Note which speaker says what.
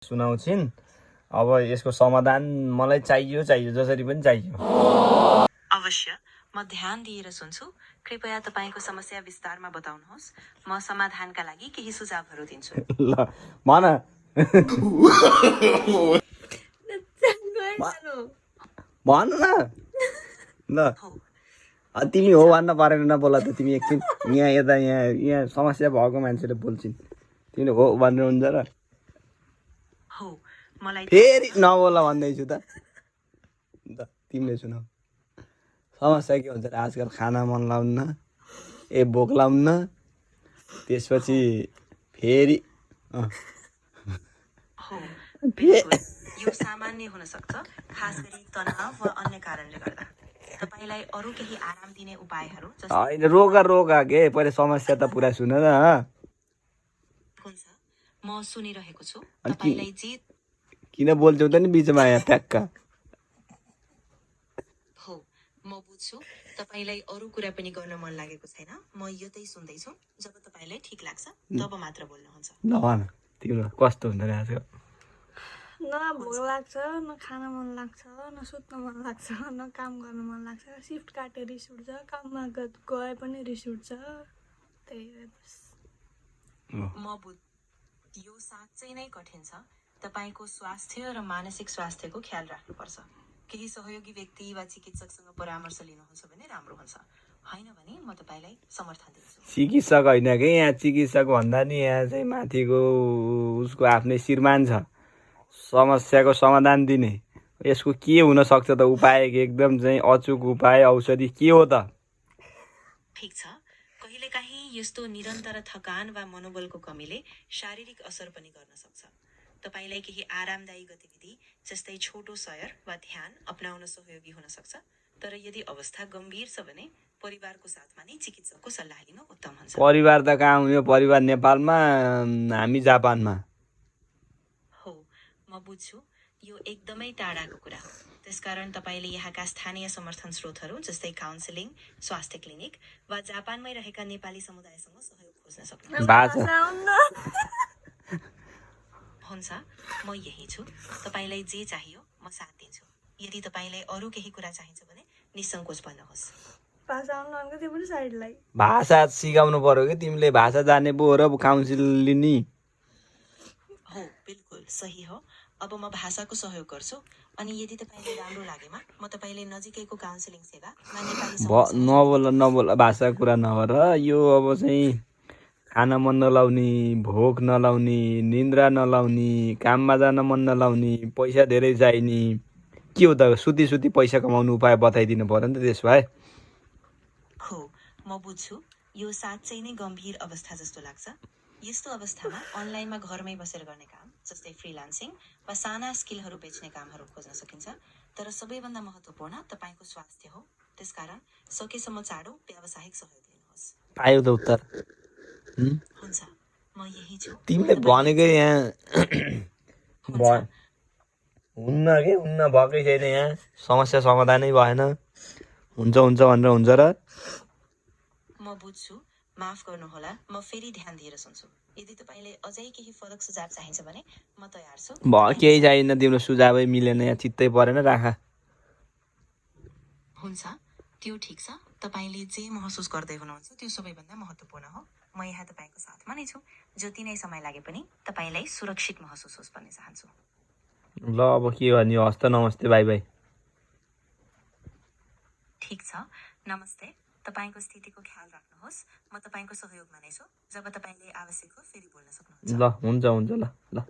Speaker 1: सुनाउँछिन्। अब यसको समाधान मलाई चाहियो जसरी पनि चाहियो।
Speaker 2: अवश्य, म ध्यान दिएर सुन्छु। कृपया तपाईको समस्या विस्तारमा बताउनुहोस्। म समाधानका लागि केही सुझावहरू दिन्छु।
Speaker 1: ल भन। भन न। ल तिमी हो भन्न परेन नबोला त तिमी एकछिन यहाँ यता यहाँ समस्या भएको मान्छेले बोल्छिन्। तिमीले हो भनेर हुन्छ र?
Speaker 2: हो, मलाई
Speaker 1: फेरि नबोला भन्दैछु त। तिमीले सुनाऊ। समस्या के हुन्छ? आजकल खाना मन लाउन्न, भोक लाउन्न, त्यसपछि फेरि
Speaker 2: हो, बिल्कुल यो सामान्य हुन सक्छ, खास गरी तनाव वा अन्य कारणले गर्दा। तपाईलाई अरू केही आराम दिने उपायहरू
Speaker 1: हैन रोका के पहिले समस्या त पुरा सुन न।
Speaker 2: हुन्छ, म सुनिरहेको छु। तपाईलाई जे
Speaker 1: किन बोल्छौ त नि बिचमा यहाँ ट्याक्क?
Speaker 2: हो, म बुझ्छु। तपाईलाई अरू कुरा पनि गर्न मन लागेको छैन। म यतै सुन्दै छु। जब तपाईलाई ठिक लाग्छ तब मात्र बोल्नुहुन्छ।
Speaker 1: ल भन तिम्रो कस्तो हुन्छ नि आजकल?
Speaker 3: न भोक लाग्छ, न खान मन लाग्छ, न सुत्न मन लाग्छ, न काम गर्न मन लाग्छ। सिफ्ट काटे रिस उठ्छ, काममा गए पनि रिस उठ्छ। त्यही हो बस।
Speaker 2: यो साँच्चै नै कठिन छ। तपाईको स्वास्थ्य र मानसिक स्वास्थ्यको ख्याल राख्नुपर्छ। केही सहयोगी व्यक्ति वा चिकित्सकसँग परामर्श लिनुहुन्छ भने राम्रो हुन्छ। हैन भने म तपाईलाई समर्थन दिन्छु।
Speaker 1: चिकित्सक होइन कि यहाँ चिकित्सक भन्दा नि यहाँ चाहिँ माथिको उसको आफ्नै श्रीमान छ, समस्याको समाधान दिने। यसको के हुन सक्छ त? उपाय एकदम चाहिँ अचुक उपाय औषधि के हो त?
Speaker 2: ठीक छ, कहिलेकाहीँ यस्तो निरन्तर थकान वा मनोबलको कमीले शारीरिक असर पनि गर्न सक्छ। तपाईलाई केही आरामदायी गतिविधि जस्तै छोटो सयर वा ध्यान अपनाउन सहयोगी हुन सक्छ। तर यदि अवस्था गम्भीर छ भने परिवारको साथमा नै चिकित्सकको सल्लाह लिनु उत्तम हुन्छ।
Speaker 1: परिवार त कहाँ हुने? परिवार नेपालमा, हामी जापानमा।
Speaker 2: हो, म बुझ्छु। यो एकदमै टाढाको कुरा हो। त्यसकारण तपाईले यहाँका स्थानीय समर्थन स्रोतहरू जस्तै काउन्सिलिङ, स्वास्थ्य क्लिनिक वा जापानमै रहेका नेपाली समुदायसँग सहयोग खोज्न सक्नुहुन्छ। हुन्छ, म यही छु। तपाईलाई जे चाहियो म साथ दिन्छु। यदि तपाईलाई अरू केही कुरा चाहिन्छ भने निसङ्कोच भन्नुहोस्।
Speaker 1: भाषा सिकाउनु पर्यो कि तिमीले? भाषा जाने पो हो र काउन्सिल लिने?
Speaker 2: हो, बिल्कुल सही हो। अब म भाषाको सहयोग गर्छु। अनि यदि तपाईलाई राम्रो लागेमा म तपाईलाई नजिकैको काउन्सिलिङ सेवा वा नेपाली
Speaker 1: नबोल भाषा कुरा नगर। यो अब चाहिँ खाना मन नलाउने, भोक नलाउने, निन्द्रा नलाउने, काममा जान मन नलाउने, पैसा धेरै चाहिने, के हो त? सुती पैसा कमाउनु उपाय बताइदिनु पर्यो नि त त्यसो भए।
Speaker 2: हो, म बुझ्छु। यो साँच्चै नै गम्भीर अवस्था जस्तो लाग्छ। यस्तो अवस्थामा अनलाइनमा घरमै बसेर गर्ने काम जस्तै फ्रिलान्सिङ वा साना स्किलहरू बेच्ने कामहरू खोज्न सकिन्छ। तर सबैभन्दा महत्त्वपूर्ण तपाईको स्वास्थ्य हो। त्यसकारण सकेसम्म चाँडो व्यावसायिक सहयोग लिनुहोस्।
Speaker 1: पायो त उत्तर।
Speaker 2: हुन्छ, म यही छु।
Speaker 1: तिमीले भनेकै यहाँ हुन्न कि हुन्न भएकै छैन। यहाँ समस्या समाधानै भएन। हुन्छ भनेर हुन्छ र?
Speaker 2: म बुझ्छु, माफ गर्नुहोला। म फेरि ध्यान दिएर सुन्छु। यदि तपाईले अझै केही फरक सुझाव चाहिन्छ भने म तयार छु।
Speaker 1: केही चाहिन्न, तिम्रो सुझावै मिलेन। यहाँ चित्तै परेन राख।
Speaker 2: हुन्छ, त्यो ठिक छ। तपाईले जे महसुस गर्दै हुनुहुन्छ त्यो सबैभन्दा महत्त्वपूर्ण हो। म यहाँ तपाईको साथमा नै छु। जति नै समय लागे पनि तपाईलाई सुरक्षित महसुस होस् भन्ने चाहन्छु।
Speaker 1: ल अब के गर्ने? हस्त नमस्ते, बाई बाई।
Speaker 2: ठीक छ, नमस्ते। तपाईको स्थितिको ख्याल राख्नुहोस्। म तपाईको सहयोगमा नै छु। जब तपाईले आवश्यक हो फेरि बोल्न सक्नुहुन्छ।
Speaker 1: ल हुन्छ ल।